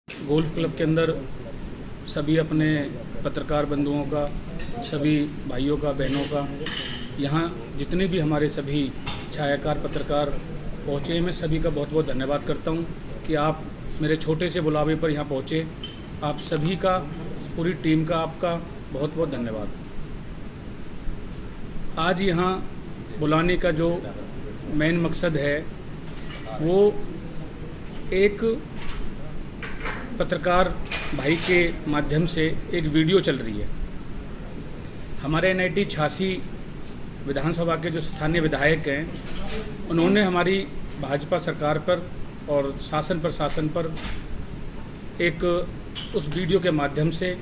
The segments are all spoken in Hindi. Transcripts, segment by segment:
गोल्फ क्लब के अंदर सभी अपने पत्रकार बंधुओं का, सभी भाइयों का, बहनों का, यहाँ जितने भी हमारे सभी छायाकार पत्रकार पहुँचे, मैं सभी का बहुत बहुत धन्यवाद करता हूँ कि आप मेरे छोटे से बुलावे पर यहाँ पहुँचे। आप सभी का, पूरी टीम का आपका बहुत बहुत धन्यवाद। आज यहाँ बुलाने का जो मेन मकसद है वो एक पत्रकार भाई के माध्यम से एक वीडियो चल रही है। हमारे NIT 86 विधानसभा के जो स्थानीय विधायक हैं, उन्होंने हमारी भाजपा सरकार पर और शासन प्रशासन पर एक उस वीडियो के माध्यम से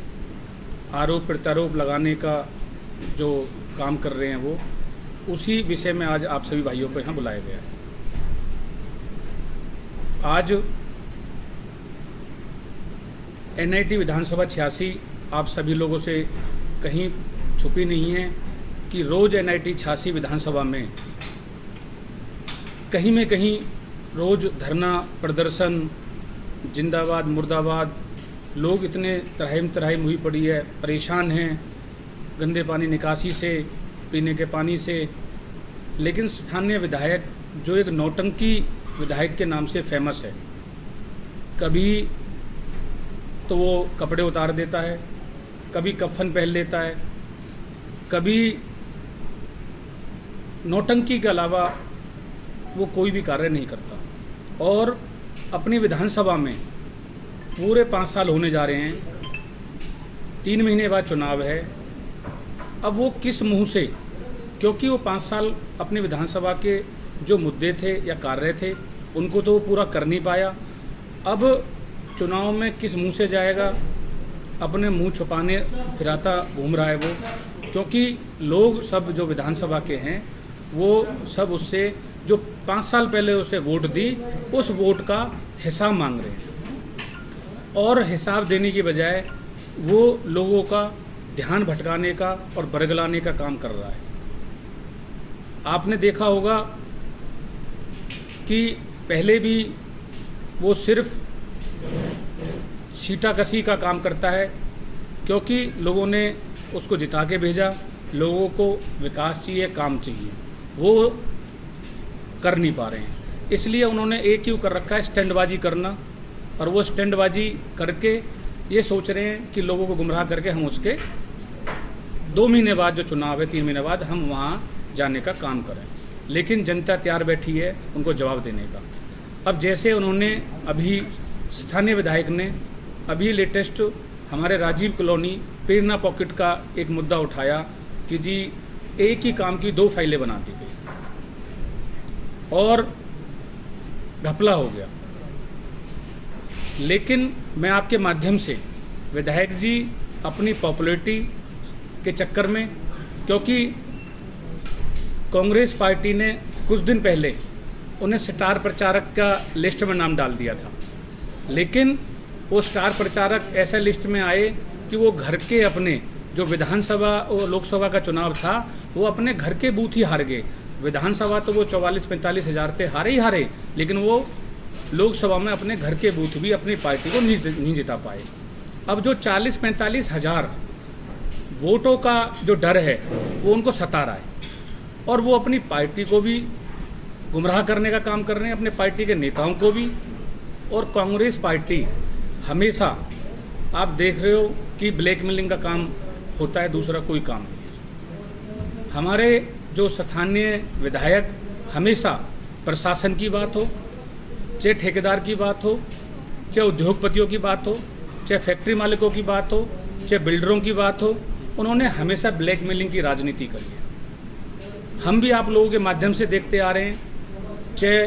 आरोप प्रत्यारोप लगाने का जो काम कर रहे हैं, वो उसी विषय में आज आप सभी भाइयों को यहाँ बुलाया गया है। आज NIT विधानसभा 86 आप सभी लोगों से कहीं छुपी नहीं है कि रोज़ NIT 86 विधानसभा में कहीं में कहीं रोज़ धरना प्रदर्शन, जिंदाबाद मुर्दाबाद, लोग इतने तराहिम हुई पड़ी है, परेशान हैं गंदे पानी निकासी से, पीने के पानी से। लेकिन स्थानीय विधायक जो एक नौटंकी विधायक के नाम से फेमस है, कभी तो वो कपड़े उतार देता है, कभी कफन पहन लेता है, कभी नौटंकी के अलावा वो कोई भी कार्य नहीं करता। और अपनी विधानसभा में पूरे 5 साल होने जा रहे हैं, 3 महीने बाद चुनाव है। अब वो किस मुंह से, क्योंकि वो 5 साल अपनी विधानसभा के जो मुद्दे थे या कार्य थे उनको तो वो पूरा कर नहीं पाया। अब चुनाव में किस मुंह से जाएगा, अपने मुंह छुपाने फिराता घूम रहा है वो, क्योंकि लोग सब जो विधानसभा के हैं वो सब उससे जो 5 साल पहले उसे वोट दी, उस वोट का हिसाब मांग रहे हैं। और हिसाब देने की बजाय वो लोगों का ध्यान भटकाने का और बरगलाने का काम कर रहा है। आपने देखा होगा कि पहले भी वो सिर्फ सीटाकशी का काम करता है, क्योंकि लोगों ने उसको जिता के भेजा। लोगों को विकास चाहिए, काम चाहिए, वो कर नहीं पा रहे हैं। इसलिए उन्होंने एक ही कर रखा है, स्टैंडबाजी करना। और वो स्टैंडबाजी करके ये सोच रहे हैं कि लोगों को गुमराह करके हम उसके 2 महीने बाद जो चुनाव है, 3 महीने बाद हम वहाँ जाने का काम करें। लेकिन जनता तैयार बैठी है उनको जवाब देने का। अब जैसे उन्होंने अभी स्थानीय विधायक ने अभी लेटेस्ट हमारे राजीव कॉलोनी प्रेरणा पॉकेट का एक मुद्दा उठाया कि जी एक ही काम की 2 फाइलें बना दी गई और घपला हो गया। लेकिन मैं आपके माध्यम से विधायक जी अपनी पॉपुलैरिटी के चक्कर में, क्योंकि कांग्रेस पार्टी ने कुछ दिन पहले उन्हें स्टार प्रचारक का लिस्ट में नाम डाल दिया था, लेकिन वो स्टार प्रचारक ऐसे लिस्ट में आए कि वो घर के अपने जो विधानसभा और लोकसभा का चुनाव था वो अपने घर के बूथ ही हार गए। विधानसभा तो वो 44-45 हज़ार पे हारे, लेकिन वो लोकसभा में अपने घर के बूथ भी अपनी पार्टी को नहीं जिता पाए। अब जो 40-45 हज़ार वोटों का जो डर है वो उनको सता रहा है और वो अपनी पार्टी को भी गुमराह करने का काम कर रहे हैं, अपने पार्टी के नेताओं को भी। और कांग्रेस पार्टी हमेशा आप देख रहे हो कि ब्लैकमेलिंग का काम होता है, दूसरा कोई काम नहीं। हमारे जो स्थानीय विधायक हमेशा प्रशासन की बात हो, चाहे ठेकेदार की बात हो, चाहे उद्योगपतियों की बात हो, चाहे फैक्ट्री मालिकों की बात हो, चाहे बिल्डरों की बात हो, उन्होंने हमेशा ब्लैकमेलिंग की राजनीति करी है। हम भी आप लोगों के माध्यम से देखते आ रहे हैं। चाहे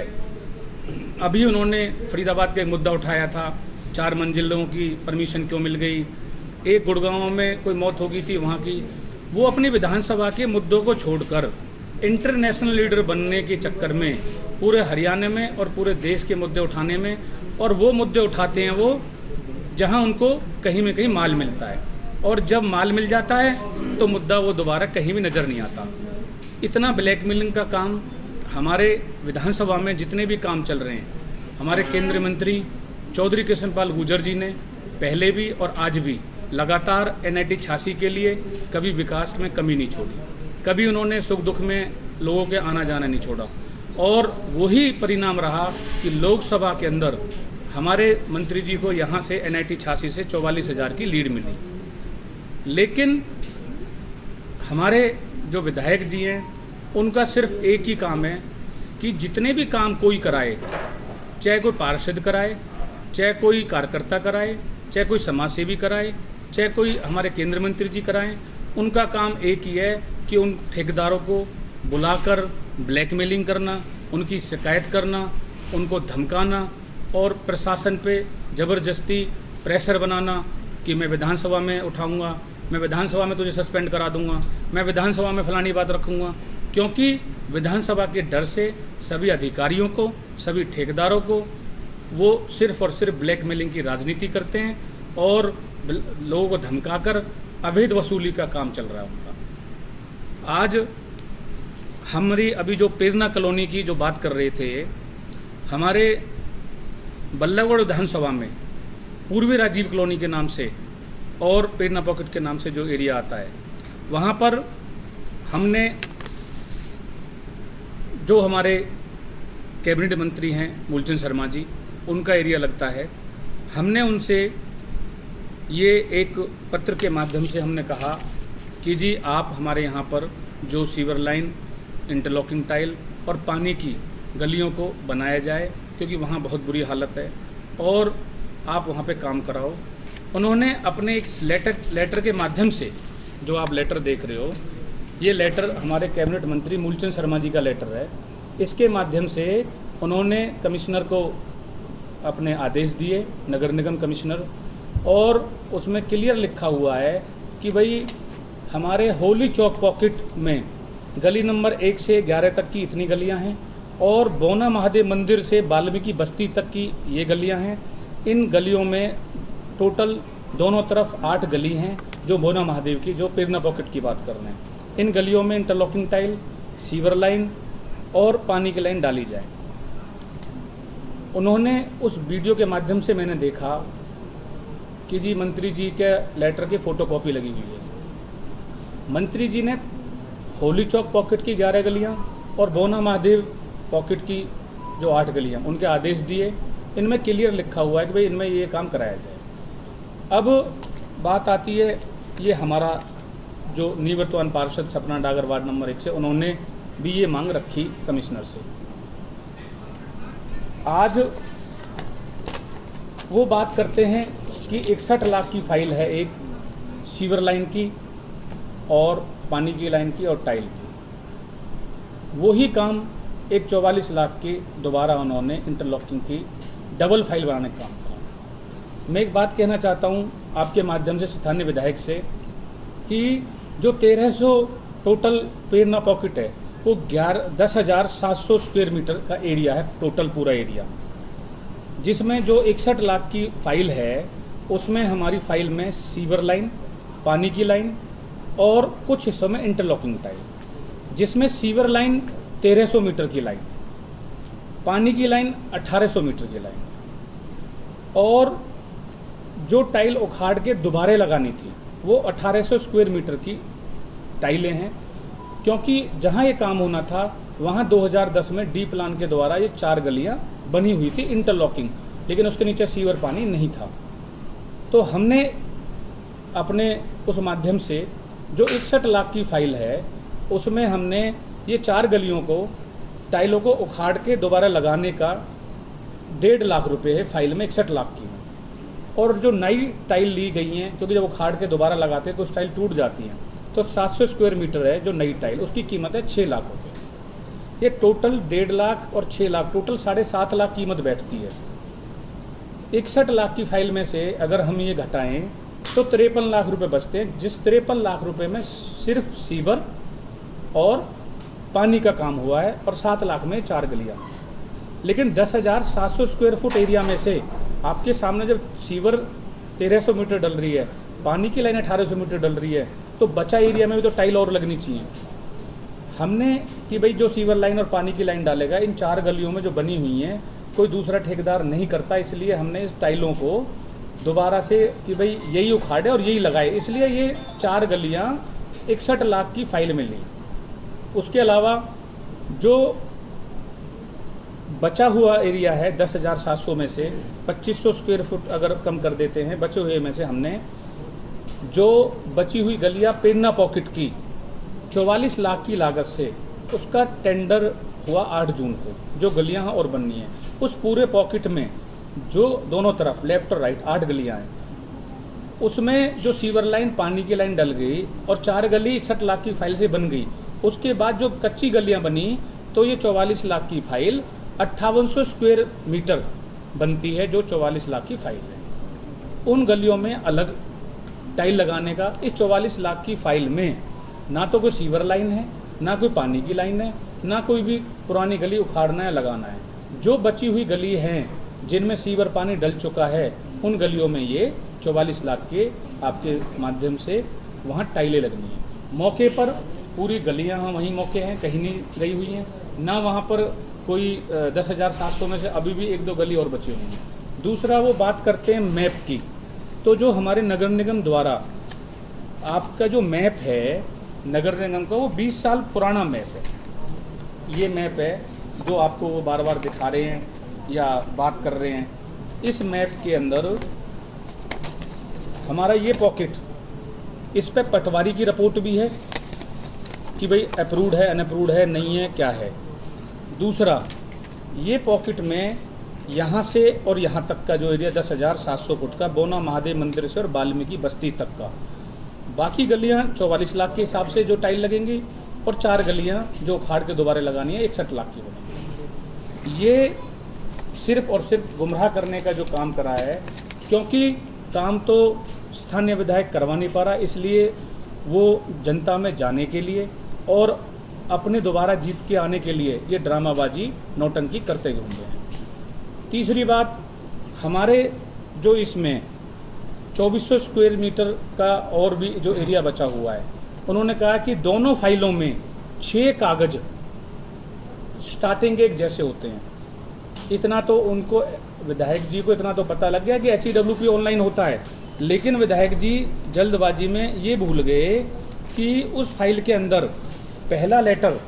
अभी उन्होंने फरीदाबाद का एक मुद्दा उठाया था, 4 मंजिलों की परमिशन क्यों मिल गई, एक गुड़गांव में कोई मौत हो गई थी वहाँ की। वो अपनी विधानसभा के मुद्दों को छोड़कर इंटरनेशनल लीडर बनने के चक्कर में पूरे हरियाणा में और पूरे देश के मुद्दे उठाने में, और वो मुद्दे उठाते हैं वो जहाँ उनको कहीं में कहीं माल मिलता है, और जब माल मिल जाता है तो मुद्दा वो दोबारा कहीं भी नज़र नहीं आता। इतना ब्लैकमेलिंग का काम हमारे विधानसभा में जितने भी काम चल रहे हैं, हमारे केंद्रीय मंत्री चौधरी कृष्णपाल गुर्जर जी ने पहले भी और आज भी लगातार NIT 86 के लिए कभी विकास में कमी नहीं छोड़ी, कभी उन्होंने सुख दुख में लोगों के आना जाना नहीं छोड़ा। और वही परिणाम रहा कि लोकसभा के अंदर हमारे मंत्री जी को यहाँ से NIT 86 से 44,000 की लीड मिली। लेकिन हमारे जो विधायक जी हैं उनका सिर्फ एक ही काम है कि जितने भी काम कोई कराए, चाहे कोई पार्षद कराए, चाहे कोई कार्यकर्ता कराए, चाहे कोई समाजसेवी कराए, चाहे कोई हमारे केंद्रीय मंत्री जी कराएं, उनका काम एक ही है कि उन ठेकेदारों को बुलाकर ब्लैकमेलिंग करना, उनकी शिकायत करना, उनको धमकाना और प्रशासन पे ज़बरदस्ती प्रेशर बनाना कि मैं विधानसभा में उठाऊंगा, मैं विधानसभा में तुझे सस्पेंड करा दूंगा, मैं विधानसभा में फलानी बात रखूंगा। क्योंकि विधानसभा के डर से सभी अधिकारियों को, सभी ठेकेदारों को वो सिर्फ और सिर्फ ब्लैकमेलिंग की राजनीति करते हैं और लोगों को धमकाकर अवैध वसूली का काम चल रहा है उनका। आज हमारी अभी जो प्रेरणा कॉलोनी की जो बात कर रहे थे, हमारे बल्लभगढ़ विधानसभा में पूर्वी राजीव कॉलोनी के नाम से और प्रेरणा पॉकेट के नाम से जो एरिया आता है, वहाँ पर हमने जो हमारे कैबिनेट मंत्री हैं मूलचंद शर्मा जी, उनका एरिया लगता है। हमने उनसे ये एक पत्र के माध्यम से हमने कहा कि जी आप हमारे यहाँ पर जो सीवर लाइन, इंटरलॉकिंग टाइल और पानी की गलियों को बनाया जाए, क्योंकि वहाँ बहुत बुरी हालत है और आप वहाँ पे काम कराओ। उन्होंने अपने एक लेटर के माध्यम से, जो आप लेटर देख रहे हो, ये लेटर हमारे कैबिनेट मंत्री मूलचंद शर्मा जी का लेटर है। इसके माध्यम से उन्होंने कमिश्नर को अपने आदेश दिए, नगर निगम कमिश्नर, और उसमें क्लियर लिखा हुआ है कि भाई हमारे होली चौक पॉकेट में गली नंबर 1 से 11 तक की इतनी गलियां हैं और बोना महादेव मंदिर से वाल्मीकि बस्ती तक की ये गलियां हैं। इन गलियों में टोटल दोनों तरफ 8 गली हैं जो बोना महादेव की, जो प्रेरणा पॉकेट की बात कर रहे हैं। इन गलियों में इंटरलॉकिंग टाइल, सीवर लाइन और पानी की लाइन डाली जाए। उन्होंने उस वीडियो के माध्यम से मैंने देखा कि जी मंत्री जी के लेटर की फ़ोटोकॉपी लगी हुई है। मंत्री जी ने होली चौक पॉकेट की 11 गलियां और बोना महादेव पॉकेट की जो 8 गलियां, उनके आदेश दिए। इनमें क्लियर लिखा हुआ है कि भाई इनमें ये काम कराया जाए। अब बात आती है ये हमारा जो निवर्तमान पार्षद सपना डागर वार्ड नंबर 1 से, उन्होंने भी ये मांग रखी कमिश्नर से। आज वो बात करते हैं कि 61 लाख की फाइल है, एक सीवर लाइन की और पानी की लाइन की और टाइल की। वही काम एक 44 लाख की दोबारा उन्होंने इंटरलॉकिंग की डबल फाइल बनाने का काम करा। मैं एक बात कहना चाहता हूँ आपके माध्यम से स्थानीय विधायक से कि जो 1300 टोटल प्रेरणा पॉकेट है, वो 10,700 स्क्वायर मीटर का एरिया है, टोटल पूरा एरिया, जिसमें जो 61 लाख की फाइल है उसमें हमारी फाइल में सीवर लाइन, पानी की लाइन और कुछ हिस्सों में इंटरलॉकिंग टाइल, जिसमें सीवर लाइन 1300 मीटर की लाइन, पानी की लाइन 1800 मीटर की लाइन, और जो टाइल उखाड़ के दोबारे लगानी थी वो 1800 स्क्वायर मीटर की टाइलें हैं। क्योंकि जहां ये काम होना था वहां 2010 में डी प्लान के द्वारा ये 4 गलियां बनी हुई थी इंटरलॉकिंग, लेकिन उसके नीचे सीवर पानी नहीं था। तो हमने अपने उस माध्यम से जो 61 लाख की फाइल है उसमें हमने ये 4 गलियों को, टाइलों को उखाड़ के दोबारा लगाने का 1.5 लाख रुपए है फाइल में 61 लाख की। और जो नई टाइल ली गई हैं, क्योंकि जब उखाड़ के दोबारा लगाते हैं तो उस टाइल टूट जाती हैं, तो 700 स्क्वायर मीटर है जो नई टाइल, उसकी कीमत है 6 लाख रुपये। ये टोटल 1.5 लाख और 6 लाख, टोटल 7.5 लाख कीमत बैठती है। 61 लाख की फाइल में से अगर हम ये घटाएं तो 53 लाख रुपए बचते हैं, जिस 53 लाख रुपए में सिर्फ सीवर और पानी का काम हुआ है और 7 लाख में 4 गलियां। लेकिन 10,700 स्क्वायर फुट एरिया में से आपके सामने जब सीवर 1300 मीटर डल रही है, पानी की लाइन 1800 मीटर डल रही है, तो बचा एरिया में भी तो टाइल और लगनी चाहिए। हमने कि भाई जो सीवर लाइन और पानी की लाइन डालेगा इन 4 गलियों में जो बनी हुई हैं कोई दूसरा ठेकेदार नहीं करता, इसलिए हमने इस टाइलों को दोबारा से कि भाई यही उखाड़े और यही लगाए, इसलिए ये 4 गलियां 61 लाख की फाइल में ली। उसके अलावा जो बचा हुआ एरिया है 10,700 में से 2500 स्क्वायर फुट अगर कम कर देते हैं, बचे हुए में से हमने जो बची हुई गलियां पेन्ना पॉकेट की 44 लाख की लागत से उसका टेंडर हुआ 8 जून को। जो गलियां और बननी है उस पूरे पॉकेट में जो दोनों तरफ लेफ्ट और राइट 8 गलियां हैं, उसमें जो सीवर लाइन पानी की लाइन डल गई और 4 गली 61 लाख की फाइल से बन गई। उसके बाद जो कच्ची गलियां बनी तो ये 44 लाख की फाइल 5800 स्क्वायर मीटर बनती है, जो 44 लाख की फाइल है। उन गलियों में अलग टाइल लगाने का, इस 44 लाख की फाइल में ना तो कोई सीवर लाइन है, ना कोई पानी की लाइन है, ना कोई भी पुरानी गली उखाड़ना है लगाना है। जो बची हुई गली हैं जिनमें सीवर पानी डल चुका है, उन गलियों में ये 44 लाख के आपके माध्यम से वहाँ टाइलें लगनी है। मौके पर पूरी गलियाँ वहीं मौके हैं, कहीं नहीं गई हुई हैं, ना वहाँ पर कोई 10,700 में से अभी भी 1-2 गली और बची हुई हैं। दूसरा वो बात करते हैं मैप की, तो जो हमारे नगर निगम द्वारा आपका जो मैप है नगर निगम का, वो 20 साल पुराना मैप है। ये मैप है जो आपको वो बार बार दिखा रहे हैं या बात कर रहे हैं। इस मैप के अंदर हमारा ये पॉकेट, इस पे पटवारी की रिपोर्ट भी है कि भाई अप्रूव्ड है, अनअप्रूव्ड है, नहीं है, क्या है। दूसरा, ये पॉकेट में यहाँ से और यहाँ तक का जो एरिया 10,700 फुट का, बोना महादेव मंदिर से और वाल्मीकि बस्ती तक का, बाकी गलियाँ 44 लाख के हिसाब से जो टाइल लगेंगी और 4 गलियाँ जो उखाड़ के दोबारा लगानी है 61 लाख की बनेंगी। ये सिर्फ और सिर्फ गुमराह करने का जो काम करा है, क्योंकि काम तो स्थानीय विधायक करवा नहीं पा रहा, इसलिए वो जनता में जाने के लिए और अपने दोबारा जीत के आने के लिए ये ड्रामाबाजी नौटंकी करते घूम रहे हैं। तीसरी बात, हमारे जो इसमें 2400 स्क्वायर मीटर का और भी जो एरिया बचा हुआ है, उन्होंने कहा कि दोनों फाइलों में 6 कागज स्टार्टिंग एक जैसे होते हैं। इतना तो उनको, विधायक जी को इतना तो पता लग गया कि HEWP ऑनलाइन होता है, लेकिन विधायक जी जल्दबाजी में ये भूल गए कि उस फाइल के अंदर पहला लेटर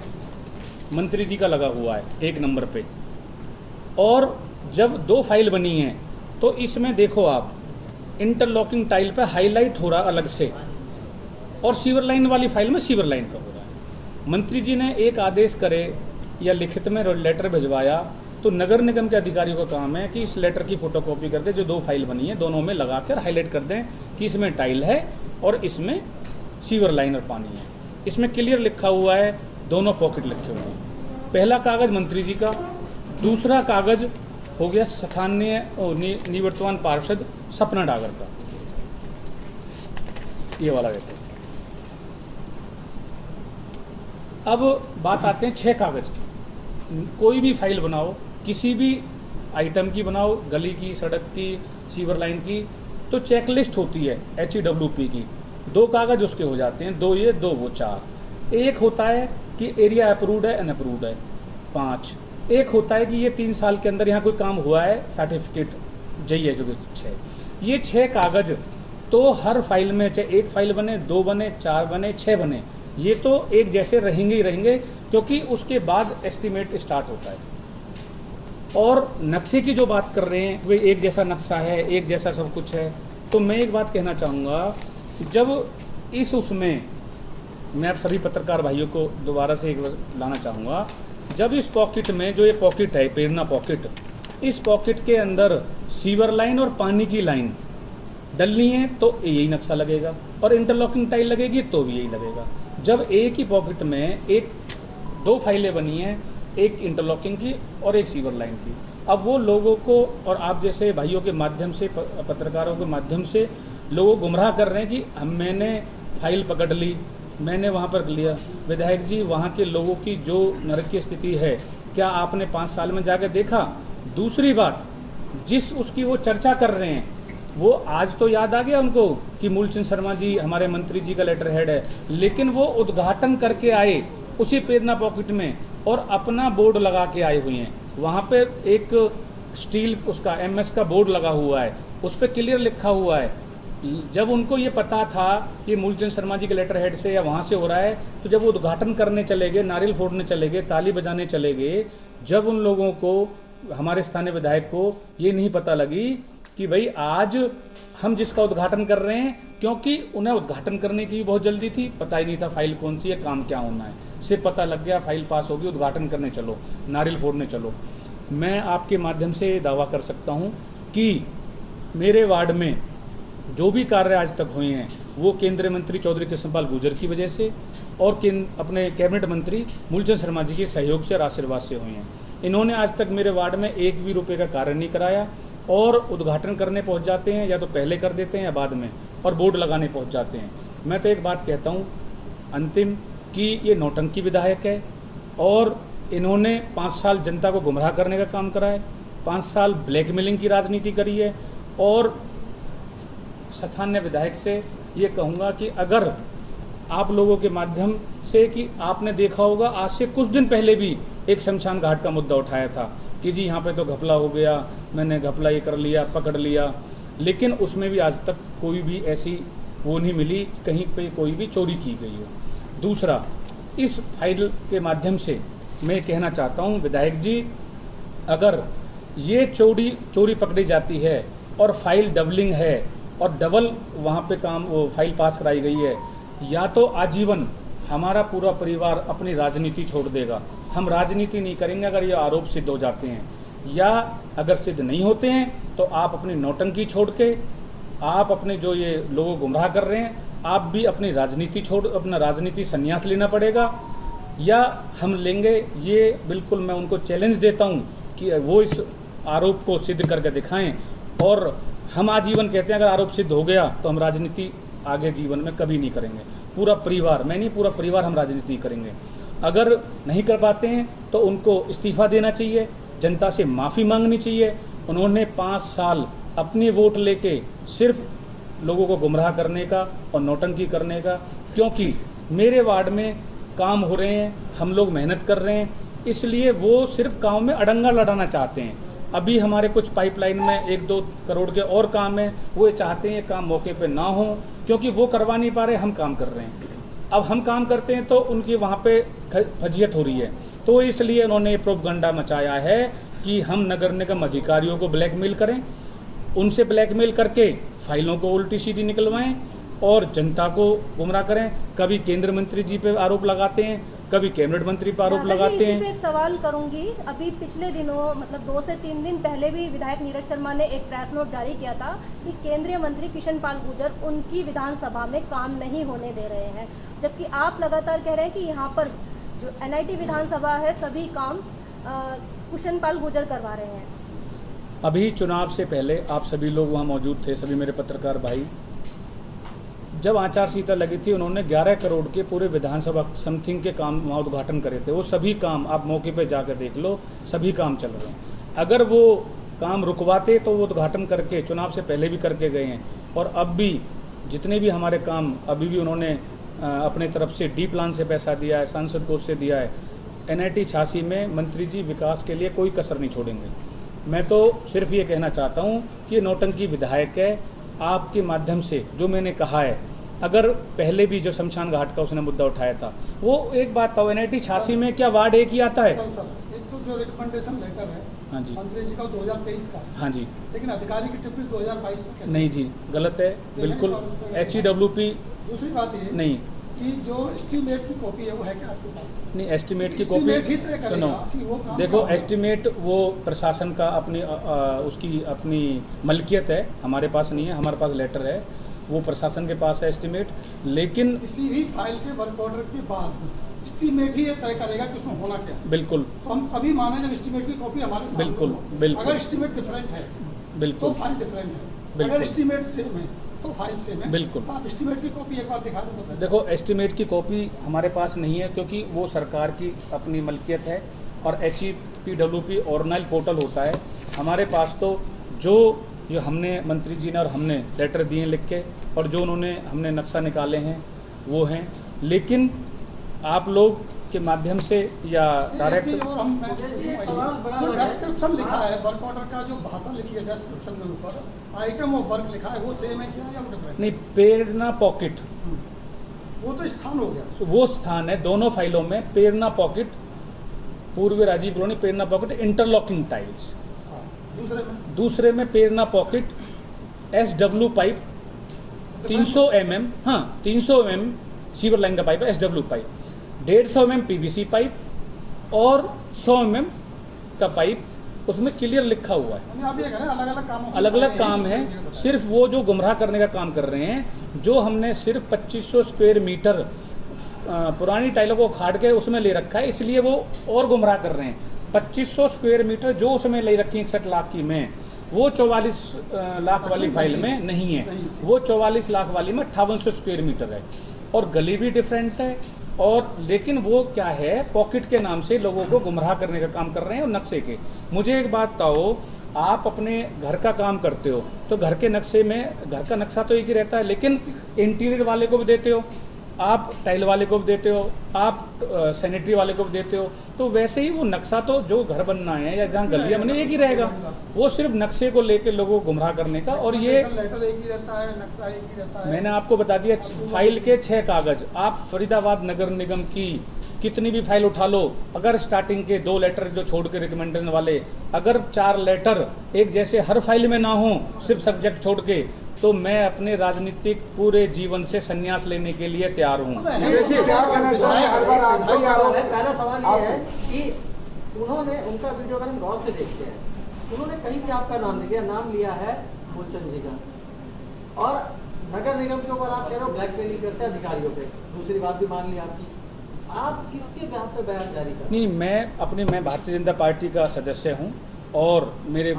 मंत्री जी का लगा हुआ है 1 नंबर पे, और जब 2 फाइल बनी हैं तो इसमें देखो आप इंटरलॉकिंग टाइल पे हाईलाइट हो रहा अलग से, और सीवर लाइन वाली फाइल में सीवर लाइन का हो रहा है। मंत्री जी ने एक आदेश करे या लिखित में लेटर भिजवाया, तो नगर निगम के अधिकारियों का काम है कि इस लेटर की फोटोकॉपी करके जो 2 फाइल बनी है दोनों में लगाकर हाईलाइट कर दें कि इसमें टाइल है और इसमें सीवर लाइन और पानी है। इसमें क्लियर लिखा हुआ है, दोनों पॉकेट लिखे हुए हैं। पहला कागज मंत्री जी का, दूसरा कागज हो गया स्थानीय निवर्तमान पार्षद सपना डागर का, ये वाला लेटर। अब बात आते हैं 6 कागज की। कोई भी फाइल बनाओ, किसी भी आइटम की बनाओ, गली की, सड़क की, सीवर लाइन की, तो चेकलिस्ट होती है HEWP की। 2 कागज उसके हो जाते हैं, 2 ये 2 वो 4। एक होता है कि एरिया अप्रूव्ड है, अनअप्रूव्ड है, 5। एक होता है कि ये 3 साल के अंदर यहाँ कोई काम हुआ है, सर्टिफिकेट चाहिए, जो 6। ये 6 कागज तो हर फाइल में, चाहे 1 फाइल बने, 2 बने, 4 बने, 6 बने, ये तो एक जैसे रहेंगे ही रहेंगे, क्योंकि उसके बाद एस्टीमेट स्टार्ट होता है। और नक्शे की जो बात कर रहे हैं, वे एक जैसा नक्शा है, एक जैसा सब कुछ है, तो मैं एक बात कहना चाहूँगा, जब इस उसमें मैं आप सभी पत्रकार भाइयों को दोबारा से एक बार लाना चाहूँगा, जब इस पॉकेट में जो ये पॉकेट है पेरना पॉकेट, इस पॉकेट के अंदर सीवर लाइन और पानी की लाइन डलनी है तो यही नक्शा लगेगा, और इंटरलॉकिंग टाइल लगेगी तो भी यही लगेगा। जब एक ही पॉकेट में 2 फाइलें बनी हैं, एक इंटरलॉकिंग की और एक सीवर लाइन की, अब वो लोगों को और आप जैसे भाइयों के माध्यम से, पत्रकारों के माध्यम से लोगों गुमराह कर रहे हैं कि मैंने फाइल पकड़ ली, मैंने वहाँ पर लिया। विधायक जी, वहाँ के लोगों की जो नरकीय स्थिति है, क्या आपने 5 साल में जाकर देखा? दूसरी बात, जिस उसकी वो चर्चा कर रहे हैं, वो आज तो याद आ गया उनको कि मूलचंद शर्मा जी हमारे मंत्री जी का लेटर हेड है, लेकिन वो उद्घाटन करके आए उसी पेरना पॉकेट में और अपना बोर्ड लगा के आए हुए हैं। वहाँ पे एक स्टील उसका MS का बोर्ड लगा हुआ है, उस पर क्लियर लिखा हुआ है। जब उनको ये पता था ये मूलचंद शर्मा जी के लेटर हेड से या वहाँ से हो रहा है, तो जब वो उद्घाटन करने चले गए, नारियल फोड़ने चले गए, ताली बजाने चले गए, जब उन लोगों को, हमारे स्थानीय विधायक को ये नहीं पता लगी कि भाई आज हम जिसका उद्घाटन कर रहे हैं, क्योंकि उन्हें उद्घाटन करने की भी बहुत जल्दी थी, पता ही नहीं था फाइल कौन सी है, काम क्या होना है, सिर्फ पता लग गया फाइल पास होगी, उद्घाटन करने चलो, नारियल फोड़ने चलो। मैं आपके माध्यम से दावा कर सकता हूँ कि मेरे वार्ड में जो भी कार्य आज तक हुए हैं वो केंद्रीय मंत्री चौधरी कृष्णपाल गुर्जर की वजह से और अपने कैबिनेट मंत्री मूलचंद शर्मा जी के सहयोग से और आशीर्वाद से हुए हैं। इन्होंने आज तक मेरे वार्ड में एक भी रुपये का कार्य नहीं कराया और उद्घाटन करने पहुंच जाते हैं, या तो पहले कर देते हैं या बाद में, और बोर्ड लगाने पहुंच जाते हैं। मैं तो एक बात कहता हूं अंतिम कि ये नौटंकी विधायक है और इन्होंने 5 साल जनता को गुमराह करने का काम करा है, 5 साल ब्लैकमेलिंग की राजनीति करी है। और स्थानीय विधायक से ये कहूँगा कि अगर आप लोगों के माध्यम से, कि आपने देखा होगा आज से कुछ दिन पहले भी एक शमशान घाट का मुद्दा उठाया था कि जी यहाँ पे तो घपला हो गया, मैंने घपला ये कर लिया, पकड़ लिया, लेकिन उसमें भी आज तक कोई भी ऐसी वो नहीं मिली कहीं पे कोई भी चोरी की गई हो। दूसरा, इस फाइल के माध्यम से मैं कहना चाहता हूँ विधायक जी, अगर ये चोरी पकड़ी जाती है और फाइल डबलिंग है और डबल वहाँ पे काम वो फाइल पास कराई गई है, या तो आजीवन हमारा पूरा परिवार अपनी राजनीति छोड़ देगा, हम राजनीति नहीं करेंगे अगर ये आरोप सिद्ध हो जाते हैं, या अगर सिद्ध नहीं होते हैं तो आप अपनी नौटंकी छोड़ के, आप अपने जो ये लोगों गुमराह कर रहे हैं, आप भी अपनी राजनीति छोड़, अपना राजनीति संन्यास लेना पड़ेगा, या हम लेंगे। ये बिल्कुल मैं उनको चैलेंज देता हूँ कि वो इस आरोप को सिद्ध करके दिखाएं। और हम आजीवन कहते हैं अगर आरोप सिद्ध हो गया तो हम राजनीति आगे जीवन में कभी नहीं करेंगे, पूरा परिवार, मैं नहीं पूरा परिवार हम राजनीति नहीं करेंगे। अगर नहीं कर पाते हैं तो उनको इस्तीफा देना चाहिए, जनता से माफ़ी मांगनी चाहिए। उन्होंने 5 साल अपनी वोट लेके सिर्फ लोगों को गुमराह करने का और नौटंकी करने का, क्योंकि मेरे वार्ड में काम हो रहे हैं, हम लोग मेहनत कर रहे हैं, इसलिए वो सिर्फ गाँव में अड़ंगा लड़ाना चाहते हैं। अभी हमारे कुछ पाइपलाइन में 1-2 करोड़ के और काम है, वो चाहते हैं काम मौके पे ना हो, क्योंकि वो करवा नहीं पा रहे, हम काम कर रहे हैं। अब हम काम करते हैं तो उनकी वहाँ पे फजीयत हो रही है, तो इसलिए उन्होंने ये प्रोपगंडा मचाया है कि हम नगर निगम अधिकारियों को ब्लैकमेल करें, उनसे ब्लैकमेल करके फाइलों को उल्टी सीधी निकलवाएं और जनता को गुमराह करें। कभी केंद्रीय मंत्री जी पे आरोप लगाते हैं, कभी कैबिनेट मंत्री पर आरोप लगाते हैं। एक सवाल करूंगी, अभी पिछले दिनों मतलब 2 से 3 दिन पहले भी विधायक नीरज शर्मा ने एक प्रेस नोट जारी किया था कि केंद्रीय मंत्री कृष्ण पाल गुर्जर उनकी विधानसभा में काम नहीं होने दे रहे हैं, जबकि आप लगातार कह रहे हैं कि यहाँ पर जो NIT विधानसभा है सभी काम कृष्ण पाल गुर्जर करवा रहे हैं। अभी चुनाव से पहले आप सभी लोग वहाँ मौजूद थे, सभी मेरे पत्रकार भाई, जब आचार संहिता लगी थी उन्होंने 11 करोड़ के पूरे विधानसभा समथिंग के काम वहाँ उद्घाटन करे थे। वो सभी काम आप मौके पे जाकर देख लो, सभी काम चल रहे हैं। अगर वो काम रुकवाते तो वो उद्घाटन करके चुनाव से पहले भी करके गए हैं, और अब भी जितने भी हमारे काम अभी भी उन्होंने अपने तरफ से डी प्लान से पैसा दिया है, सांसद कोष से दिया है। NIT 86 में मंत्री जी विकास के लिए कोई कसर नहीं छोड़ेंगे। मैं तो सिर्फ ये कहना चाहता हूँ कि ये नौटंकी विधायक है। आपके माध्यम से जो मैंने कहा है, अगर पहले भी जो शमशान घाट का उसने मुद्दा उठाया था, वो एक बात था, NIT 86 में क्या वार्ड एक ही आता है? एक तो जो रिकमेंडेशन लेटर है, हाँ जी, मंत्री जी का 2023 का, हाँ जी, लेकिन अधिकारी की टिप्पणी 2022 में कैसे? नहीं जी, गलत है बिल्कुल। HEWP दूसरी बात ये नहीं कि जो एस्टीमेट की कॉपी है वो है क्या आपके पास? नहीं, एस्टीमेट की एस्टीमेट ही कॉपी तय सुनो, करेगा कि वो काम देखो कहाँ है। एस्टीमेट वो प्रशासन का अपनी उसकी अपनी मलकियत है, हमारे पास नहीं है, हमारे पास लेटर है, वो प्रशासन के पास है एस्टीमेट। लेकिन किसी भी फाइल के वर्क ऑर्डर के बाद एस्टीमेट ही ये तय करेगा कि उसमें होना क्या है। बिल्कुल, तो हम अभी माने जब एस्टीमेट की कॉपी हमारे सामने बिल्कुल, हो। बिल्कुल। अगर एस्टीमेट डिफरेंट है बिल्कुल, तो फाइल डिफरेंट है, बिल्कुल। अगर एस्टीमेट सेम है तो फाइल सेम है। बिल्कुल। तो आप एस्टीमेट की कॉपी एक बार दिखा दो तो। देखो एस्टीमेट की कॉपी हमारे पास नहीं है, क्योंकि वो सरकार की अपनी मलकियत है, और HEWP ऑर्गेनाइल पोर्टल होता है। हमारे पास तो जो हमने मंत्री जी ने और हमने लेटर दिए लिख के, और जो उन्होंने हमने नक्शा निकाले हैं वो हैं। लेकिन आप लोग के माध्यम से या एक डायरेक्ट? चीज़ और हम जो डिस्क्रिप्शन लिखा है वर्क ऑर्डर का, जो भाषा लिखी है डिस्क्रिप्शन में ऊपर, आइटम ऑफ वर्क लिखा है, वो सेम है क्या या डिफरेंट? नहीं, प्रेरणा पॉकेट वो तो स्थान हो गया। वो स्थान है दोनों फाइलों में। प्रेरणा पॉकेट, पूर्व राजीव कॉलोनी प्रेरणा पॉकेट इंटरलॉकिंग टाइल्स। हाँ, दूसरे में प्रेरणा पॉकेट SW पाइप 300 mm, हाँ 300 mm सीवर लाइन का पाइप है, SW pipe, 150 mm PVC pipe और 100 mm का पाइप, उसमें क्लियर लिखा हुआ है। यानी आप ये कह रहे हैं अलग अलग काम है। सिर्फ वो जो गुमराह करने का काम कर रहे हैं, जो हमने सिर्फ 2500 स्क्वायर मीटर पुरानी टाइलों को उखाड़ के उसमें ले रखा है, इसलिए वो और गुमराह कर रहे हैं। 2500 स्क्वायर मीटर जो उसमें ले रखी 61 लाख की में, वो 44 लाख वाली फाइल में नहीं है। वो 44 लाख वाली में 5800 स्क्वायर मीटर है और गली भी डिफरेंट है। और लेकिन वो क्या है, पॉकेट के नाम से लोगों को गुमराह करने का काम कर रहे हैं और नक्शे के। मुझे एक बात बताओ, आप अपने घर का काम करते हो तो घर के नक्शे में, घर का नक्शा तो एक ही रहता है, लेकिन इंटीरियर वाले को भी देते हो, आप टाइल वाले को भी देते हो, आप सैनिटरी वाले को भी देते हो, तो वैसे ही वो नक्शा तो जो घर बनना है या जहाँ गलियाँ बने एक ही रहेगा। वो सिर्फ नक्शे को लेकर लोगों को गुमराह करने का। और ये लेटर एक ही रहता है, नक्शा एक ही रहता है। मैंने आपको बता दिया, फाइल के 6 कागज। आप फरीदाबाद नगर निगम की कितनी भी फाइल उठा लो, अगर स्टार्टिंग के 2 लेटर जो छोड़ के रिकमेंडेशन वाले, अगर 4 लेटर एक जैसे हर फाइल में ना हो, सिर्फ सब्जेक्ट छोड़ के, तो मैं अपने राजनीतिक पूरे जीवन से संन्यास लेने के लिए तैयार हूँ। पहला सवाल ये है कि उन्होंने, उनका वीडियो अगर हम गौर से देखते हैं, उन्होंने कहीं भी आपका नाम लिया, नाम लिया है मूलचंद जी का, और नगर निगम के ऊपर आप कह रहे हो ब्लैकमेलिंग करते हैं अधिकारियों पे। दूसरी बात भी मान ली आपकी, आप किसके बिहाफ पे बयान जारी कर? नहीं, मैं भारतीय जनता पार्टी का सदस्य हूँ और मेरे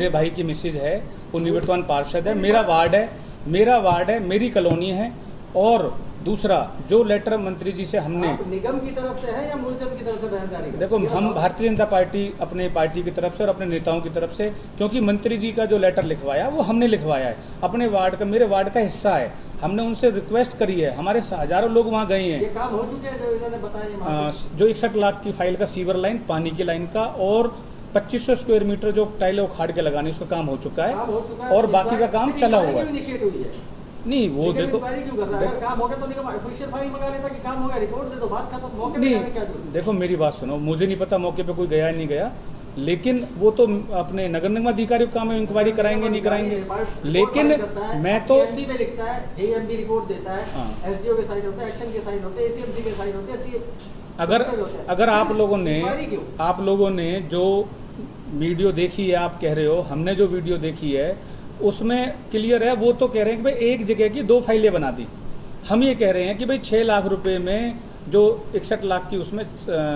भाई की मिसेज है, वो निवर्तमान पार्षद है, मेरा वार्ड है, मेरी कॉलोनी है। और दूसरा जो लेटर मंत्री जी से हमने, निगम की तरफ से है या मूलचंद की तरफ से बयान जारी? देखो, हम भारतीय जनता पार्टी अपने पार्टी की तरफ से और अपने नेताओं की तरफ से, क्योंकि मंत्री जी का जो लेटर लिखवाया वो हमने लिखवाया है, अपने वार्ड का, मेरे वार्ड का हिस्सा है, हमने उनसे रिक्वेस्ट करी है, हमारे हजारों लोग वहाँ गए हैं। ये काम हो चुके हैं जो इन्होंने बताया? जो 61 लाख की फाइल का सीवर लाइन, पानी की लाइन का, और 2500 स्क्वायर मीटर जो टाइलें उखाड़ के लगाने, उसका काम हो चुका है और बाकी का काम चला हुआ है। नहीं, वो देखो, देखो मेरी बात सुनो, मुझे नहीं पता मौके पे कोई गया नहीं गया, लेकिन वो तो अपने नगर निगम अधिकारी का काम है, इंक्वायरी कराएंगे नहीं कराएंगे। लेकिन मैं तो लिखता है, AMD रिपोर्ट देता है, SDO के साइन होते हैं, एक्शन के साइन होते हैं, ACMC के साइन होते हैं। अगर आप लोगों ने जो वीडियो देखी है, आप कह रहे हो हमने जो वीडियो देखी है उसमें क्लियर है, वो तो कह रहे हैं कि भाई एक जगह की 2 फाइलें बना दी। हम ये कह रहे हैं कि भाई 6 लाख रुपए में जो 61 लाख की, उसमें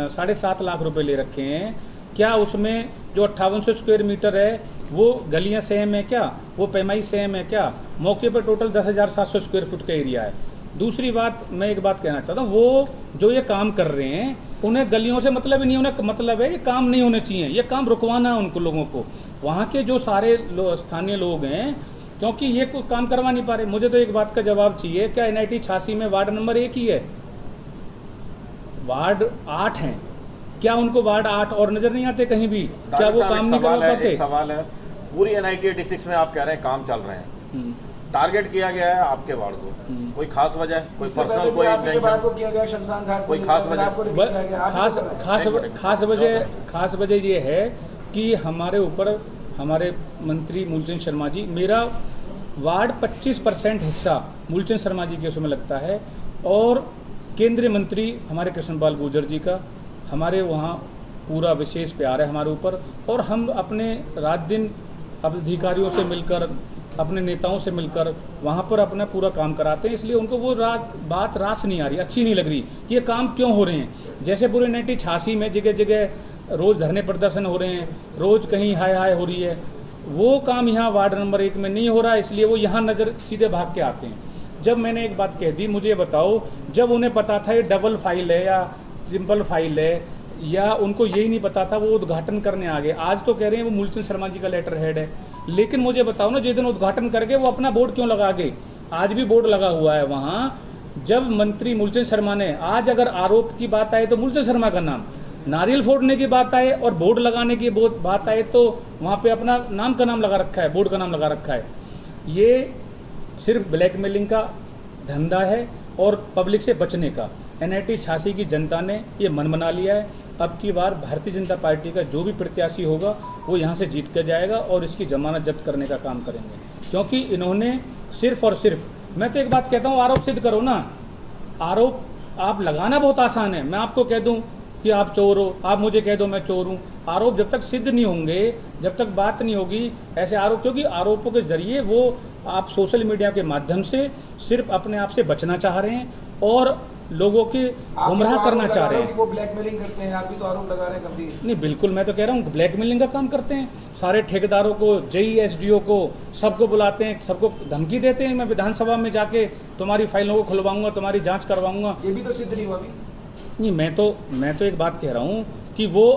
7.5 लाख रुपए ले रखे हैं। क्या उसमें जो 5800 स्क्वायर मीटर है वो गलियां सेम है क्या, वो पैमाई सेम है क्या? मौके पर टोटल 10,700 स्क्वायर फुट का एरिया है। दूसरी बात, मैं एक बात कहना चाहता हूँ, वो जो ये काम कर रहे हैं उन्हें गलियों से मतलब ही नहीं, उन्हें मतलब है ये काम नहीं होने चाहिए, ये काम रुकवाना है उनको, लोगों को, वहाँ के जो सारे स्थानीय लोग हैं, क्योंकि ये कोई काम करवा नहीं पा रहे। मुझे तो एक बात का जवाब चाहिए, क्या NIT 86 में वार्ड नंबर 1 ही है? वार्ड 8 हैं, क्या उनको वार्ड 8 और नजर नहीं आते कहीं भी? क्या वो काम नहीं करवा पाते? सवाल है, पूरी NIT 86 में आप कह रहे हैं काम चल रहे हैं, टारगेट किया गया है आपके वार्ड को, कोई खास वजह, कोई पर्सनल, कोई वार्ड को किया गया शमशान घाट, कोई खास वजह? खास वजह ये है कि हमारे ऊपर हमारे मंत्री मूलचंद शर्मा जी, मेरा वार्ड 25% हिस्सा मूलचंद शर्मा जी के उसमें लगता है, और केंद्रीय मंत्री हमारे कृष्णपाल गुर्जर जी का हमारे वहाँ पूरा विशेष प्यार है हमारे ऊपर। और हम अपने रात दिन अधिकारियों से मिलकर, अपने नेताओं से मिलकर वहाँ पर अपना पूरा काम कराते हैं, इसलिए उनको वो बात रास नहीं आ रही, अच्छी नहीं लग रही कि ये काम क्यों हो रहे हैं। जैसे पूरे 86 में जगह जगह रोज़ धरने प्रदर्शन हो रहे हैं, रोज़ कहीं हाय हाय हो रही है, वो काम यहाँ वार्ड नंबर 1 में नहीं हो रहा, इसलिए वो यहाँ नज़र सीधे भाग के आते हैं। जब मैंने एक बात कह दी, मुझे बताओ, जब उन्हें पता था ये डबल फाइल है या सिंपल फाइल है, या उनको यही नहीं पता था, वो उद्घाटन करने आ गए। आज तो कह रहे हैं वो मूलचंद शर्मा जी का लेटर हेड है, लेकिन मुझे बताओ ना, जिस दिन उद्घाटन करके वो अपना बोर्ड क्यों लगा गए? आज भी बोर्ड लगा हुआ है वहाँ जब मंत्री मूलचंद शर्मा ने, आज अगर आरोप की बात आए तो मूलचंद शर्मा का नाम, नारियल फोड़ने की बात आए और बोर्ड लगाने की बात आए तो वहाँ पे अपना नाम का नाम लगा रखा है, बोर्ड का नाम लगा रखा है। ये सिर्फ ब्लैकमेलिंग का धंधा है और पब्लिक से बचने का। NIT 86 की जनता ने ये मन बना लिया है। अब की बार भारतीय जनता पार्टी का जो भी प्रत्याशी होगा वो यहाँ से जीत कर जाएगा और इसकी जमानत जब्त करने का काम करेंगे, क्योंकि इन्होंने सिर्फ और सिर्फ, मैं तो एक बात कहता हूँ, आरोप सिद्ध करो ना। आरोप आप लगाना बहुत आसान है, मैं आपको कह दूँ कि आप चोर हो, आप मुझे कह दो मैं चोर हूँ। आरोप जब तक सिद्ध नहीं होंगे, जब तक बात नहीं होगी ऐसे आरोप, क्योंकि आरोपों के जरिए वो आप सोशल मीडिया के माध्यम से सिर्फ अपने आप से बचना चाह रहे हैं और लोगों के गुमराह करना चाह रहे हैं। वो ब्लैकमेलिंग करते हैं, आप भी तो आरोप लगा रहे हैं कभी। नहीं, बिल्कुल, मैं तो कह रहा हूँ ब्लैकमेलिंग का काम करते हैं। सारे ठेकेदारों को, JE SDO को, सबको बुलाते हैं, सबको धमकी देते हैं, मैं विधानसभा में जाके तुम्हारी फाइलों को खुलवाऊंगा, तुम्हारी जाँच करवाऊंगा। ये भी तो सिद्ध नहीं हुआ अभी। नहीं, मैं तो एक बात कह रहा हूँ कि वो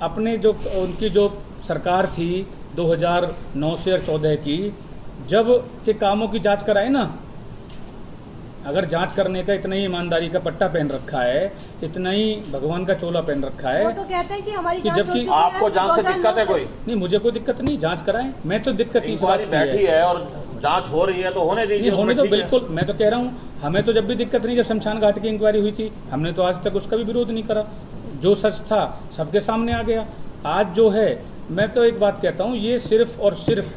अपने जो उनकी जो सरकार थी 2009 से 2014 की, जब के कामों की जांच कराए ना, अगर जांच करने का इतना ही ईमानदारी का पट्टा पहन रखा है, इतना ही भगवान का चोला पहन रखा है, वो तो कहते हैं कि हमारी कि जांच हो जबकि चुकी है, आपको जांच से दिक्कत है कोई? नहीं, मुझे कोई दिक्कत नहीं, जांच कराएं। मैं तो दिक्कत इस बात इंक्वायरी की बैठी है और जांच हो रही है तो होने दीजिए। नहीं, होने उसमें तो ठीक है। बिल्कुल, मैं तो कह रहा हूँ, हमें तो जब भी दिक्कत नहीं, जब शमशान घाट की इंक्वायरी हुई थी, हमने तो आज तक उसका भी विरोध नहीं करा। जो सच था सबके सामने आ गया। आज जो है, मैं तो एक बात कहता हूँ, ये सिर्फ और सिर्फ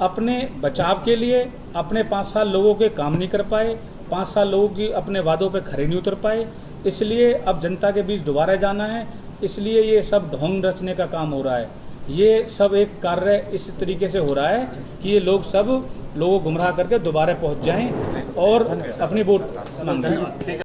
अपने बचाव के लिए, अपने 5 साल लोगों के काम नहीं कर पाए, 5 साल लोगों की अपने वादों पे खरे नहीं उतर पाए, इसलिए अब जनता के बीच दोबारा जाना है, इसलिए ये सब ढोंग रचने का काम हो रहा है। ये सब एक कार्य इस तरीके से हो रहा है कि ये लोग सब लोगों को गुमराह करके दोबारा पहुंच जाएं और अपनी वोट मांगें।